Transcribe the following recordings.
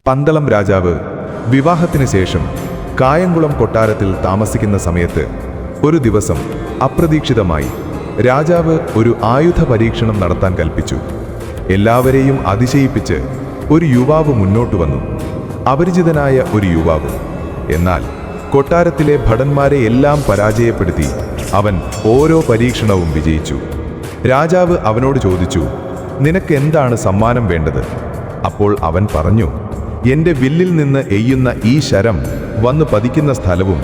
പന്തളം രാജാവ് വിവാഹത്തിന് ശേഷം കായംകുളം കൊട്ടാരത്തിൽ താമസിക്കുന്ന സമയത്ത് ഒരു ദിവസം അപ്രതീക്ഷിതമായി രാജാവ് ഒരു ആയുധ പരീക്ഷണം നടത്താൻ കൽപ്പിച്ചു. എല്ലാവരെയും അതിശയിപ്പിച്ച് ഒരു യുവാവ് മുന്നോട്ട് വന്നു. അപരിചിതനായ ഒരു യുവാവ്. എന്നാൽ കൊട്ടാരത്തിലെ ഭടന്മാരെ എല്ലാം പരാജയപ്പെടുത്തി അവൻ ഓരോ പരീക്ഷണവും വിജയിച്ചു. രാജാവ് അവനോട് ചോദിച്ചു, നിനക്ക് എന്താണ് സമ്മാനം വേണ്ടത്? അപ്പോൾ അവൻ പറഞ്ഞു, എൻ്റെ വില്ലിൽ നിന്ന് എയ്യുന്ന ഈ ശരം വന്നു പതിക്കുന്ന സ്ഥലവും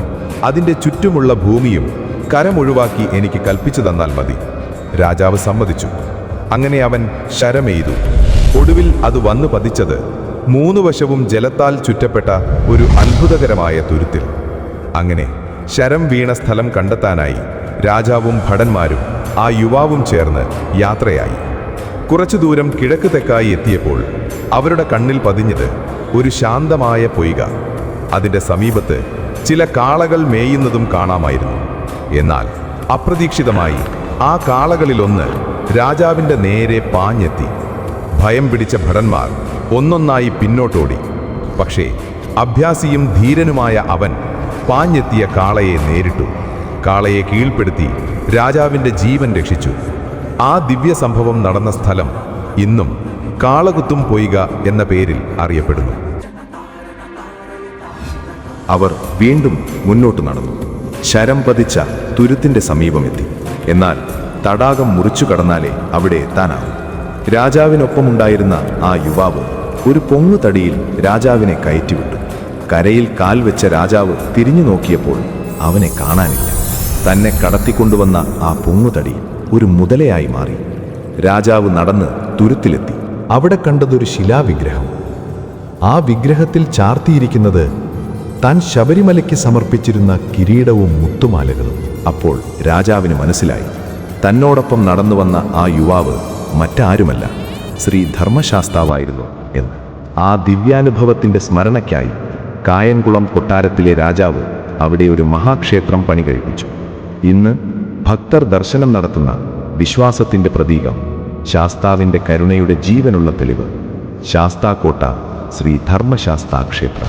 അതിൻ്റെ ചുറ്റുമുള്ള ഭൂമിയും കരമൊഴിവാക്കി എനിക്ക് കൽപ്പിച്ചു തന്നാൽ മതി. രാജാവ് സമ്മതിച്ചു. അങ്ങനെ അവൻ ശരമെയ്തു. ഒടുവിൽ അത് വന്നു പതിച്ചത് 3 വശവും ജലത്താൽ ചുറ്റപ്പെട്ട ഒരു അത്ഭുതകരമായ തുരുത്തിൽ. അങ്ങനെ ശരം വീണ സ്ഥലം കണ്ടെത്താനായി രാജാവും ഭടന്മാരും ആ യുവാവും ചേർന്ന് യാത്രയായി. കുറച്ചു ദൂരം കിഴക്ക് തെക്കായി എത്തിയപ്പോൾ അവരുടെ കണ്ണിൽ പതിഞ്ഞത് ഒരു ശാന്തമായ പൊയ്ക. അതിൻ്റെ സമീപത്ത് ചില കാളകൾ മേയുന്നതും കാണാമായിരുന്നു. എന്നാൽ അപ്രതീക്ഷിതമായി ആ കാളകളിലൊന്ന് രാജാവിൻ്റെ നേരെ പാഞ്ഞെത്തി. ഭയം പിടിച്ച ഭടന്മാർ ഒന്നൊന്നായി പിന്നോട്ടോടി. പക്ഷേ അഭ്യാസിയും ധീരനുമായ അവൻ പാഞ്ഞെത്തിയ കാളയെ നേരിട്ടു. കാളയെ കീഴ്പ്പെടുത്തി രാജാവിൻ്റെ ജീവൻ രക്ഷിച്ചു. ആ ദിവ്യ സംഭവം നടന്ന സ്ഥലം ഇന്നും കാളകുത്തും പൊയ്ക എന്ന പേരിൽ അറിയപ്പെടുന്നു. അവർ വീണ്ടും മുന്നോട്ട് നടന്നു. ശരം പതിച്ച തുരുത്തിന്റെ സമീപമെത്തി. എന്നാൽ തടാകം മുറിച്ചു കടന്നാലേ അവിടെ എത്താനാകും. രാജാവിനൊപ്പമുണ്ടായിരുന്ന ആ യുവാവ് ഒരു പൊങ്ങുതടിയിൽ രാജാവിനെ കയറ്റിവിട്ടു. കരയിൽ കാൽ വെച്ച രാജാവ് തിരിഞ്ഞു നോക്കിയപ്പോൾ അവനെ കാണാനില്ല. തന്നെ കടത്തിക്കൊണ്ടുവന്ന ആ പൊങ്ങുതടി ഒരു മുതലയായി മാറി. രാജാവ് നടന്ന് തുരുത്തിലെത്തി. അവിടെ കണ്ടതൊരു ശിലാവിഗ്രഹം. ആ വിഗ്രഹത്തിൽ ചാർത്തിയിരിക്കുന്നത് താൻ ശബരിമലയ്ക്ക് സമർപ്പിച്ചിരുന്ന കിരീടവും മുത്തുമാലകളും. അപ്പോൾ രാജാവിന് മനസ്സിലായി, തന്നോടൊപ്പം നടന്നു വന്ന ആ യുവാവ് മറ്റാരുമല്ല, ശ്രീ ധർമ്മശാസ്താവായിരുന്നു എന്ന്. ആ ദിവ്യാനുഭവത്തിൻ്റെ സ്മരണയ്ക്കായി കായംകുളം കൊട്ടാരത്തിലെ രാജാവ് അവിടെ ഒരു മഹാക്ഷേത്രം പണികഴിപ്പിച്ചു. ഇന്ന് ഭക്തർ ദർശനം നടത്തുന്ന വിശ്വാസത്തിൻ്റെ പ്രതീകം, ശാസ്താവിൻ്റെ കരുണയുടെ ജീവനുള്ള തെളിവ്, ശാസ്താകോട്ട ശ്രീ ധർമ്മശാസ്താ ക്ഷേത്രം.